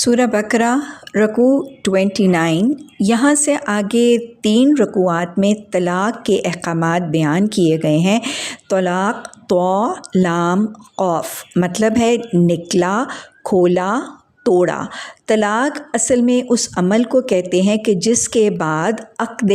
سورہ بقرہ رکوع 29 یہاں سے آگے 3 رکوعات میں طلاق کے احکامات بیان کیے گئے ہیں۔ طلاق طاء لام قاف مطلب ہے نکلا، کھولا، توڑا۔ طلاق اصل میں اس عمل کو کہتے ہیں کہ جس کے بعد عقد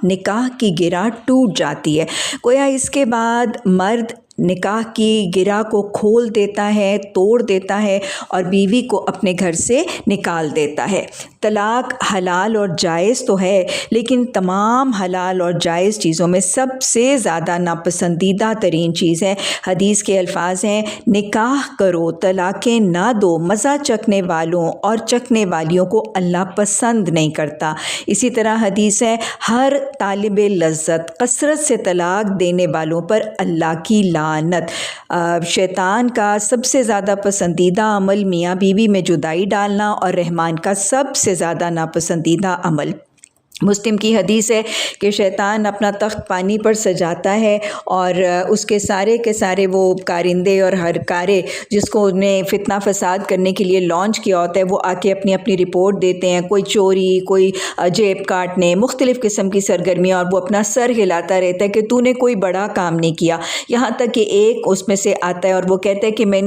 نکاح کی گرہ ٹوٹ جاتی ہے۔ گویا اس کے بعد مرد نکاح کی گرہ کو کھول دیتا ہے، توڑ دیتا ہے اور بیوی کو اپنے گھر سے نکال دیتا ہے۔ طلاق حلال اور جائز تو ہے، لیکن تمام حلال اور جائز چیزوں میں سب سے زیادہ ناپسندیدہ ترین چیز ہے۔ حدیث کے الفاظ ہیں، نکاح کرو، طلاقیں نہ دو، مزہ چکھنے والوں اور چکھنے والیوں کو اللہ پسند نہیں کرتا۔ اسی طرح حدیث ہے، ہر طالب لذت کثرت سے طلاق دینے والوں پر اللہ کی لعنت۔ شیطان کا سب سے زیادہ پسندیدہ عمل میاں بیوی میں جدائی ڈالنا اور رحمان کا سب سے زیادہ ناپسندیدہ عمل۔ مسلم کی حدیث ہے کہ شیطان اپنا تخت پانی پر سجاتا ہے اور اس کے سارے وہ کارندے اور ہر کارے جس کو انہیں فتنہ فساد کرنے کے لیے لانچ کیا ہوتا ہے، وہ آ کے اپنی رپورٹ دیتے ہیں، کوئی چوری، کوئی جیب کاٹنے، مختلف قسم کی سرگرمیاں، اور وہ اپنا سر ہلاتا رہتا ہے کہ تو نے کوئی بڑا کام نہیں کیا۔ یہاں تک کہ ایک اس میں سے آتا ہے اور وہ کہتا ہے کہ میں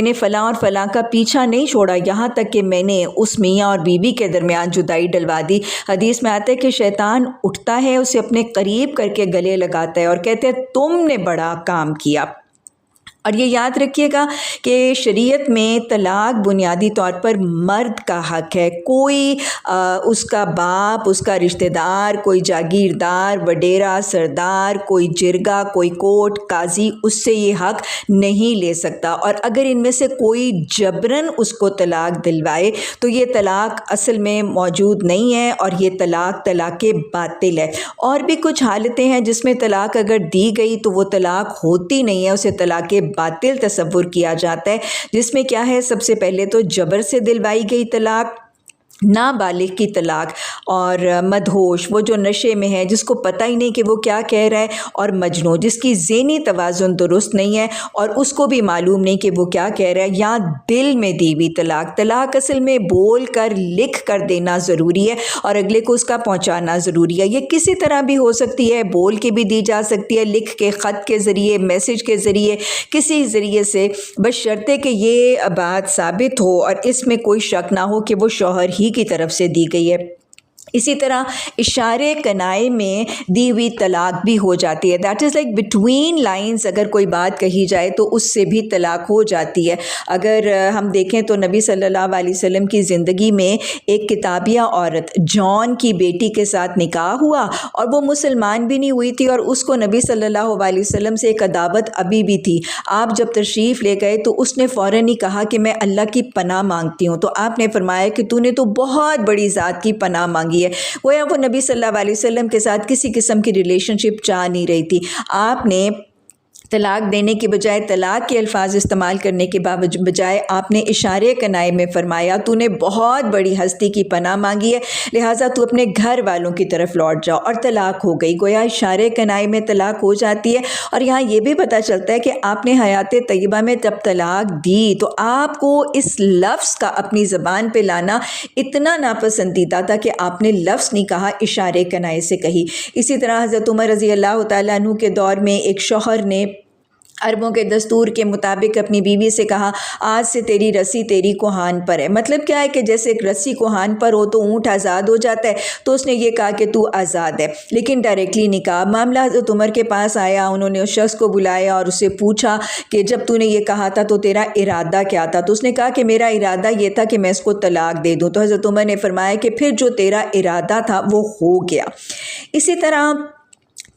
نے فلاں اور فلاں کا پیچھا نہیں چھوڑا، یہاں تک کہ میں نے اس میاں اور بیوی کے درمیان جدائی ڈلوا دی۔ حدیث میں آتا ہے کہ شیطان اٹھتا ہے، اسے اپنے قریب کر کے گلے لگاتا ہے اور کہتے ہیں تم نے بڑا کام کیا۔ اور یہ یاد رکھیے گا کہ شریعت میں طلاق بنیادی طور پر مرد کا حق ہے۔ کوئی اس کا باپ، اس کا رشتہ دار، کوئی جاگیردار، وڈیرا، سردار، کوئی جرگہ، کوئی کوٹ، قاضی اس سے یہ حق نہیں لے سکتا۔ اور اگر ان میں سے کوئی جبراً اس کو طلاق دلوائے تو یہ طلاق اصل میں موجود نہیں ہے اور یہ طلاق باطل ہے۔ اور بھی کچھ حالتیں ہیں جس میں طلاق اگر دی گئی تو وہ طلاق ہوتی نہیں ہے، اسے طلاق باطل تصور کیا جاتا ہے، جس میں کیا ہے، سب سے پہلے تو جبر سے دلوائی گئی طلاق، نابالغ کی طلاق، اور مدہوش وہ جو نشے میں ہے جس کو پتہ ہی نہیں کہ وہ کیا کہہ رہا ہے، اور مجنون جس کی ذہنی توازن درست نہیں ہے اور اس کو بھی معلوم نہیں کہ وہ کیا کہہ رہا ہے، یا دل میں دی ہوئی طلاق۔ طلاق اصل میں بول کر لکھ کر دینا ضروری ہے اور اگلے کو اس کا پہنچانا ضروری ہے۔ یہ کسی طرح بھی ہو سکتی ہے، بول کے بھی دی جا سکتی ہے، لکھ کے، خط کے ذریعے، میسج کے ذریعے، کسی ذریعے سے، بشرطے کہ یہ بات ثابت ہو اور اس میں کوئی شک نہ ہو کہ وہ شوہر ہی کی طرف سے دی گئی ہے۔ اسی طرح اشارے کنائے میں دی ہوئی طلاق بھی ہو جاتی ہے، that is like between lines اگر کوئی بات کہی جائے تو اس سے بھی طلاق ہو جاتی ہے۔ اگر ہم دیکھیں تو نبی صلی اللہ علیہ وسلم کی زندگی میں ایک کتابیہ عورت جان کی بیٹی کے ساتھ نکاح ہوا اور وہ مسلمان بھی نہیں ہوئی تھی اور اس کو نبی صلی اللہ علیہ وسلم سے ایک عداوت ابھی بھی تھی۔ آپ جب تشریف لے گئے تو اس نے فوراً ہی کہا کہ میں اللہ کی پناہ مانگتی ہوں، تو آپ نے فرمایا کہ تو نے تو بہت بڑی ذات کی پناہ مانگی ہے۔ گویا وہ نبی صلی اللہ علیہ وسلم کے ساتھ کسی قسم کی ریلیشن شپ چاہ نہیں رہی تھی۔ آپ نے طلاق دینے کے بجائے، طلاق کے الفاظ استعمال کرنے کے بجائے آپ نے اشارے کنائے میں فرمایا تو نے بہت بڑی ہستی کی پناہ مانگی ہے، لہٰذا تو اپنے گھر والوں کی طرف لوٹ جاؤ، اور طلاق ہو گئی۔ گویا اشارے کنائے میں طلاق ہو جاتی ہے۔ اور یہاں یہ بھی پتہ چلتا ہے کہ آپ نے حیات طیبہ میں جب طلاق دی تو آپ کو اس لفظ کا اپنی زبان پہ لانا اتنا ناپسندیدہ تھا کہ آپ نے لفظ نہیں کہا، اشارے کنائے سے کہی۔ اسی طرح حضرت عمر رضی اللہ تعالیٰ عنہ کے دور میں ایک شوہر نے عربوں کے دستور کے مطابق اپنی بیوی سے کہا، آج سے تیری رسی تیری کوہان پر ہے۔ مطلب کیا ہے کہ جیسے ایک رسی کوہان پر ہو تو اونٹ آزاد ہو جاتا ہے، تو اس نے یہ کہا کہ تو آزاد ہے، لیکن ڈائریکٹلی نہیں کہا۔ معاملہ حضرت عمر کے پاس آیا، انہوں نے اس شخص کو بلایا اور اس سے پوچھا کہ جب تو نے یہ کہا تھا تو تیرا ارادہ کیا تھا؟ تو اس نے کہا کہ میرا ارادہ یہ تھا کہ میں اس کو طلاق دے دوں۔ تو حضرت عمر نے فرمایا کہ پھر جو تیرا ارادہ تھا وہ ہو گیا۔ اسی طرح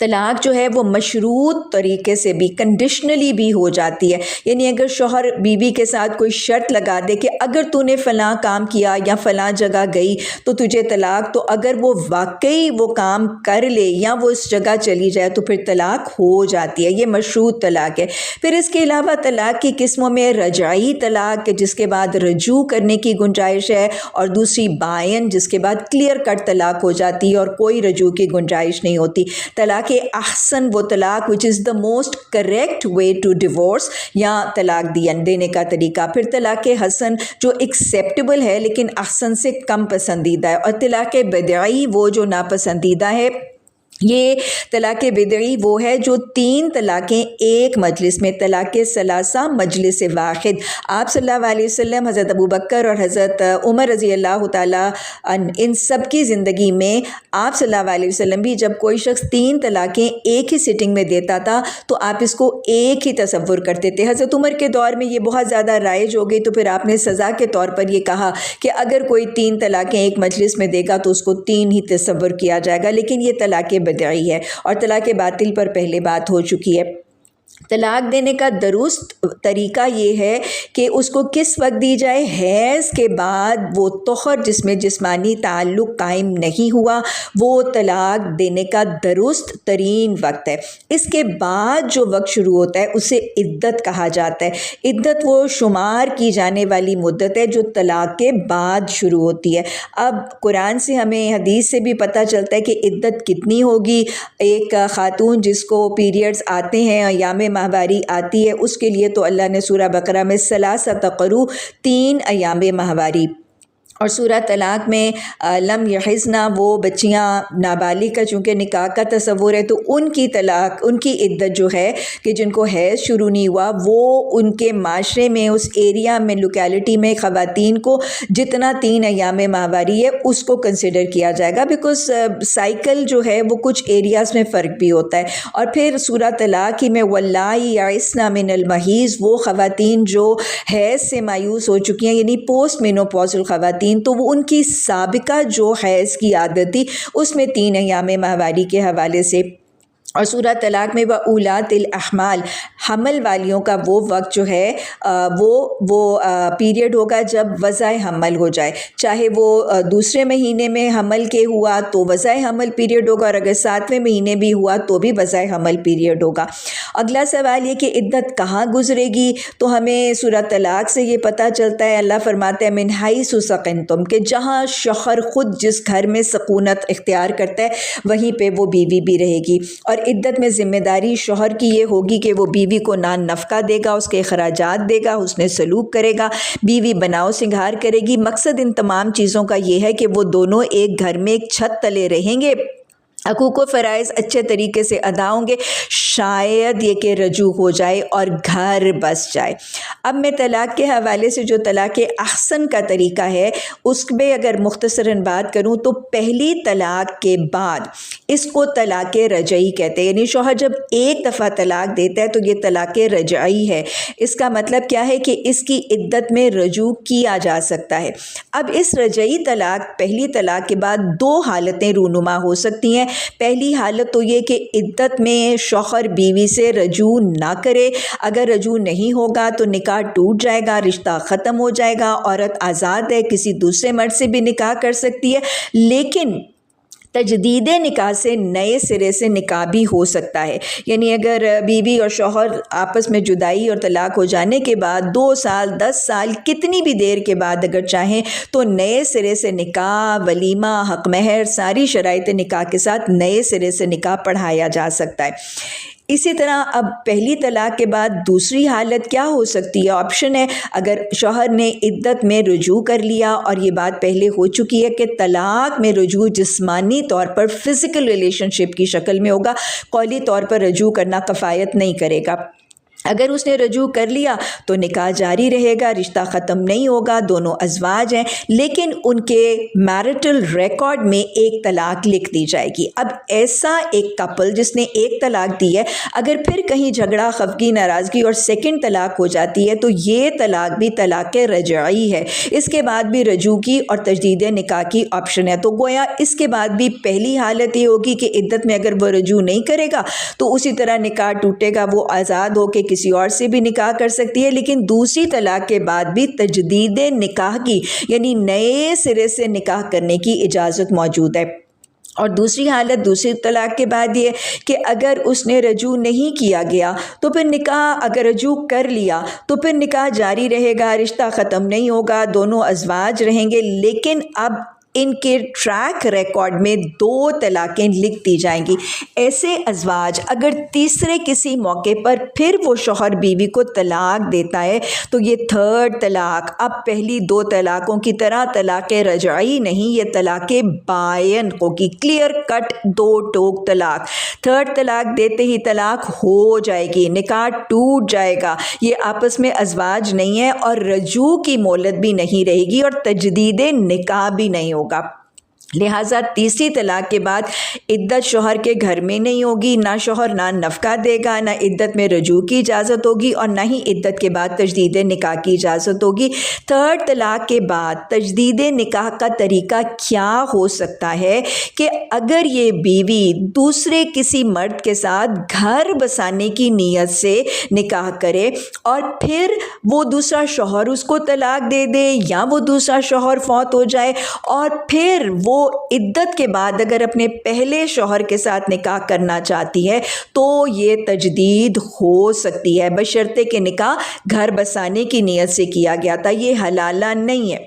طلاق جو ہے وہ مشروط طریقے سے بھی، کنڈیشنلی بھی ہو جاتی ہے، یعنی اگر شوہر بیوی کے ساتھ کوئی شرط لگا دے کہ اگر تو نے فلاں کام کیا یا فلاں جگہ گئی تو تجھے طلاق، تو اگر وہ واقعی وہ کام کر لے یا وہ اس جگہ چلی جائے تو پھر طلاق ہو جاتی ہے۔ یہ مشروط طلاق ہے۔ پھر اس کے علاوہ طلاق کی قسموں میں رجعی طلاق جس کے بعد رجوع کرنے کی گنجائش ہے، اور دوسری بائن جس کے بعد کلیئر کٹ طلاق ہو جاتی ہے اور کوئی رجوع کی گنجائش نہیں ہوتی۔ طلاق طلاق احسن وہ طلاق which is the most correct way to divorce یا طلاق دینے کا طریقہ. پھر طلاق حسن جو ایکسیپٹیبل ہے لیکن احسن سے کم پسندیدہ ہے. اور طلاق بدعی وہ جو ناپسندیدہ ہے. یہ طلاق بدعی وہ ہے جو 3 طلاقیں ایک مجلس میں، طلاق ثلاثہ مجلس واحد. آپ صلی اللہ علیہ وسلم، حضرت ابوبکر اور حضرت عمر رضی اللہ تعالیٰ ان سب کی زندگی میں آپ صلی اللہ علیہ وسلم بھی جب کوئی شخص 3 طلاقیں ایک ہی سٹنگ میں دیتا تھا تو آپ اس کو ایک ہی تصور کرتے تھے. حضرت عمر کے دور میں یہ بہت زیادہ رائج ہو گئی تو پھر آپ نے سزا کے طور پر یہ کہا کہ اگر کوئی 3 طلاقیں ایک مجلس میں دے گا تو اس کو 3 ہی تصور کیا جائے گا. لیکن یہ طلاق بدعی ہے اور طلاق باطل پر پہلے بات ہو چکی ہے. طلاق دینے کا درست طریقہ یہ ہے کہ اس کو کس وقت دی جائے؟ حیض کے بعد وہ طہر جس میں جسمانی تعلق قائم نہیں ہوا وہ طلاق دینے کا درست ترین وقت ہے. اس کے بعد جو وقت شروع ہوتا ہے اسے عدت کہا جاتا ہے. عدت وہ شمار کی جانے والی مدت ہے جو طلاق کے بعد شروع ہوتی ہے. اب قرآن سے ہمیں، حدیث سے بھی پتہ چلتا ہے کہ عدت کتنی ہوگی. ایک خاتون جس کو پیریڈز آتے ہیں، ایام ماہواری آتی ہے، اس کے لیے تو اللہ نے سورہ بقرہ میں ثلاثۃ قروء 3 ایام ماہواری، اور سورہ طلاق میں لم یحزن وہ بچیاں نابالغ کا چونکہ نکاح کا تصور ہے تو ان کی طلاق، ان کی عدت جو ہے کہ جن کو حیض شروع نہیں ہوا وہ ان کے معاشرے میں، اس ایریا میں، لوکیلٹی میں خواتین کو جتنا 3 ایام ماہواری ہے اس کو کنسیڈر کیا جائے گا، بیکاز سائیکل جو ہے وہ کچھ ایریاز میں فرق بھی ہوتا ہے. اور پھر سورہ طلاق ہی میں واللائی یئسن من المحیض وہ خواتین جو حیض سے مایوس ہو چکی ہیں یعنی پوسٹ مینوپوزل خواتین، تو وہ ان کی سابقہ جو حیض کی عادت تھی اس میں 3 ایام ماہواری کے حوالے سے. اور سورہ طلاق میں وَأُولَاتِ الْأَحْمَالِ حمل والیوں کا وہ وقت جو ہے وہ پیریڈ ہوگا جب وضع حمل ہو جائے، چاہے وہ دوسرے مہینے میں حمل کے ہوا تو وضع حمل پیریڈ ہوگا، اور اگر 7ویں مہینے بھی ہوا تو بھی وضع حمل پیریڈ ہوگا. اگلا سوال یہ کہ عدت کہاں گزرے گی، تو ہمیں سورہ طلاق سے یہ پتہ چلتا ہے، اللہ فرماتے ہیں من حیث سکنتم کہ جہاں شوہر خود جس گھر میں سکونت اختیار کرتا ہے وہیں پہ وہ بیوی بھی رہے گی. اور عدت میں ذمہ داری شوہر کی یہ ہوگی کہ وہ بیوی کو نان نفقہ دے گا، اس کے اخراجات دے گا، حسن سلوک کرے گا، بیوی بناؤ سنگھار کرے گی. مقصد ان تمام چیزوں کا یہ ہے کہ وہ دونوں ایک گھر میں ایک چھت تلے رہیں گے، حقوق و فرائض اچھے طریقے سے ادا ہوں گے، شاید یہ کہ رجوع ہو جائے اور گھر بس جائے. اب میں طلاق کے حوالے سے جو طلاق احسن کا طریقہ ہے اس میں اگر مختصراً بات کروں تو پہلی طلاق کے بعد اس کو طلاق رجعی کہتے ہیں، یعنی شوہر جب ایک دفعہ طلاق دیتا ہے تو یہ طلاق رجعی ہے. اس کا مطلب کیا ہے کہ اس کی عدت میں رجوع کیا جا سکتا ہے. اب اس رجعی طلاق، پہلی طلاق کے بعد 2 حالتیں رونما ہو سکتی ہیں. پہلی حالت تو یہ کہ عدت میں شوہر بیوی سے رجوع نہ کرے، اگر رجوع نہیں ہوگا تو نکاح ٹوٹ جائے گا، رشتہ ختم ہو جائے گا، عورت آزاد ہے، کسی دوسرے مرد سے بھی نکاح کر سکتی ہے. لیکن تجدید نکاح سے نئے سرے سے نکاح بھی ہو سکتا ہے، یعنی اگر بیوی اور شوہر آپس میں جدائی اور طلاق ہو جانے کے بعد 2 سال 10 سال کتنی بھی دیر کے بعد اگر چاہیں تو نئے سرے سے نکاح، ولیمہ، حق مہر، ساری شرائط نکاح کے ساتھ نئے سرے سے نکاح پڑھایا جا سکتا ہے. اسی طرح اب پہلی طلاق کے بعد دوسری حالت کیا ہو سکتی ہے؟ آپشن ہے، اگر شوہر نے عدت میں رجوع کر لیا، اور یہ بات پہلے ہو چکی ہے کہ طلاق میں رجوع جسمانی طور پر فزیکل ریلیشن شپ کی شکل میں ہوگا، قولی طور پر رجوع کرنا کفایت نہیں کرے گا. اگر اس نے رجوع کر لیا تو نکاح جاری رہے گا، رشتہ ختم نہیں ہوگا، دونوں ازواج ہیں، لیکن ان کے میرٹل ریکارڈ میں ایک طلاق لکھ دی جائے گی. اب ایسا ایک کپل جس نے ایک طلاق دی ہے اگر پھر کہیں جھگڑا، خفگی، ناراضگی اور سیکنڈ طلاق ہو جاتی ہے تو یہ طلاق بھی طلاق رجعی ہے. اس کے بعد بھی رجوع کی اور تجدید نکاح کی آپشن ہے. تو گویا اس کے بعد بھی پہلی حالت یہ ہوگی کہ عدت میں اگر وہ رجوع نہیں کرے گا تو اسی طرح نکاح ٹوٹے گا، وہ آزاد ہو کے کسی اور سے بھی نکاح کر سکتی ہے. لیکن دوسری طلاق کے بعد بھی تجدید نکاح کی یعنی نئے سرے سے نکاح کرنے کی اجازت موجود ہے. اور دوسری حالت دوسری طلاق کے بعد یہ کہ اگر اس نے رجوع نہیں کیا گیا تو پھر نکاح، اگر رجوع کر لیا تو پھر نکاح جاری رہے گا، رشتہ ختم نہیں ہوگا، دونوں ازواج رہیں گے، لیکن اب ان کے ٹریک ریکارڈ میں 2 طلاقیں لکھ دی جائیں گی۔ ایسے ازواج اگر تیسرے کسی موقع پر پھر وہ شوہر بیوی کو طلاق دیتا ہے تو یہ 3rd طلاق اب پہلی 2 طلاقوں کی طرح طلاق رجعی نہیں، یہ طلاق بائن ہوگی، کلیئر کٹ 2 ٹوک طلاق۔ 3rd طلاق دیتے ہی طلاق ہو جائے گی، نکاح ٹوٹ جائے گا، یہ آپس میں ازواج نہیں ہے اور رجوع کی مہلت بھی نہیں رہے گی اور تجدید نکاح بھی نہیں ہوگا۔ لہٰذا تیسری طلاق کے بعد عدت شوہر کے گھر میں نہیں ہوگی، نہ شوہر نہ نفقہ دے گا، نہ عدت میں رجوع کی اجازت ہوگی اور نہ ہی عدت کے بعد تجدید نکاح کی اجازت ہوگی۔ 3rd طلاق کے بعد تجدید نکاح کا طریقہ کیا ہو سکتا ہے کہ اگر یہ بیوی دوسرے کسی مرد کے ساتھ گھر بسانے کی نیت سے نکاح کرے اور پھر وہ دوسرا شوہر اس کو طلاق دے دے یا وہ دوسرا شوہر فوت ہو جائے اور پھر وہ عدت کے بعد اگر اپنے پہلے شوہر کے ساتھ نکاح کرنا چاہتی ہے تو یہ تجدید ہو سکتی ہے، بشرطے کہ نکاح گھر بسانے کی نیت سے کیا گیا تھا۔ یہ حلالہ نہیں ہے۔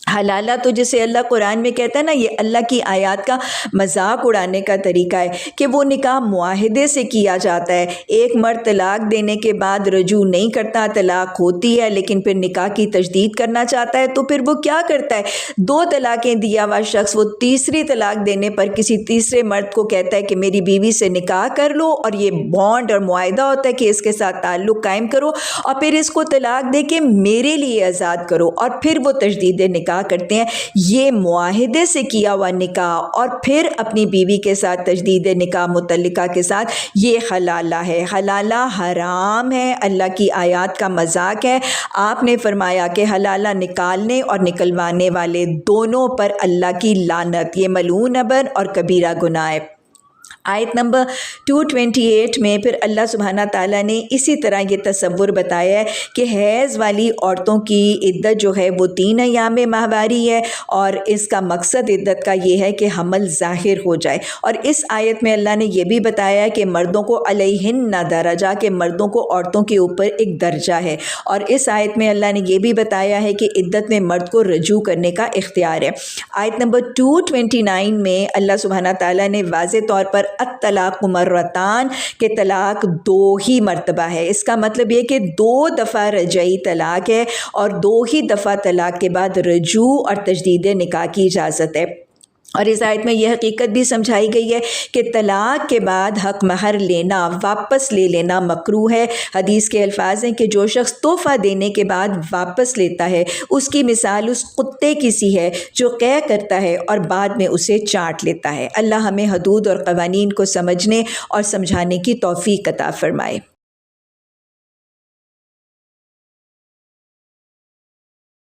حلالہ تو جسے اللہ قرآن میں کہتا ہے نا، یہ اللہ کی آیات کا مذاق اڑانے کا طریقہ ہے کہ وہ نکاح معاہدے سے کیا جاتا ہے۔ ایک مرد طلاق دینے کے بعد رجوع نہیں کرتا، طلاق ہوتی ہے لیکن پھر نکاح کی تجدید کرنا چاہتا ہے تو پھر وہ کیا کرتا ہے، 2 طلاقیں دیا ہوا شخص وہ تیسری طلاق دینے پر کسی تیسرے مرد کو کہتا ہے کہ میری بیوی سے نکاح کر لو اور یہ بانڈ اور معاہدہ ہوتا ہے کہ اس کے ساتھ تعلق قائم کرو اور پھر اس کو طلاق دے کے میرے لیے آزاد کرو اور پھر وہ تجدید نکاح کرتے ہیں۔ یہ معاہدے سے کیا ہوا نکاح اور پھر اپنی بیوی کے ساتھ تجدید نکاح متعلقہ کے ساتھ یہ حلالہ ہے۔ حلالہ حرام ہے، اللہ کی آیات کا مذاق ہے۔ آپ نے فرمایا کہ حلالہ نکالنے اور نکلوانے والے دونوں پر اللہ کی لعنت، یہ ملعون ابر اور کبیرہ گناہ ہے۔ آیت نمبر 228 میں پھر اللہ سبحانہ تعالیٰ نے اسی طرح یہ تصور بتایا ہے کہ حیض والی عورتوں کی عدت جو ہے وہ 3 ایام ماہواری ہے اور اس کا مقصد عدت کا یہ ہے کہ حمل ظاہر ہو جائے۔ اور اس آیت میں اللہ نے یہ بھی بتایا ہے کہ مردوں کو علیہن درجہ، کہ مردوں کو عورتوں کے اوپر ایک درجہ ہے، اور اس آیت میں اللہ نے یہ بھی بتایا ہے کہ عدت میں مرد کو رجوع کرنے کا اختیار ہے۔ آیت نمبر 229 میں اللہ سبحانہ تعالیٰ نے واضح طور پر الطلاق مرتان کہ طلاق 2 ہی مرتبہ ہے۔ اس کا مطلب یہ کہ 2 دفعہ رجعی طلاق ہے اور 2 ہی دفعہ طلاق کے بعد رجوع اور تجدید نکاح کی اجازت ہے۔ اور اس آیت میں یہ حقیقت بھی سمجھائی گئی ہے کہ طلاق کے بعد حق مہر لینا، واپس لے لینا مکروہ ہے۔ حدیث کے الفاظ ہیں کہ جو شخص تحفہ دینے کے بعد واپس لیتا ہے اس کی مثال اس کتے کی سی ہے جو قے کرتا ہے اور بعد میں اسے چاٹ لیتا ہے۔ اللہ ہمیں حدود اور قوانین کو سمجھنے اور سمجھانے کی توفیق عطا فرمائے۔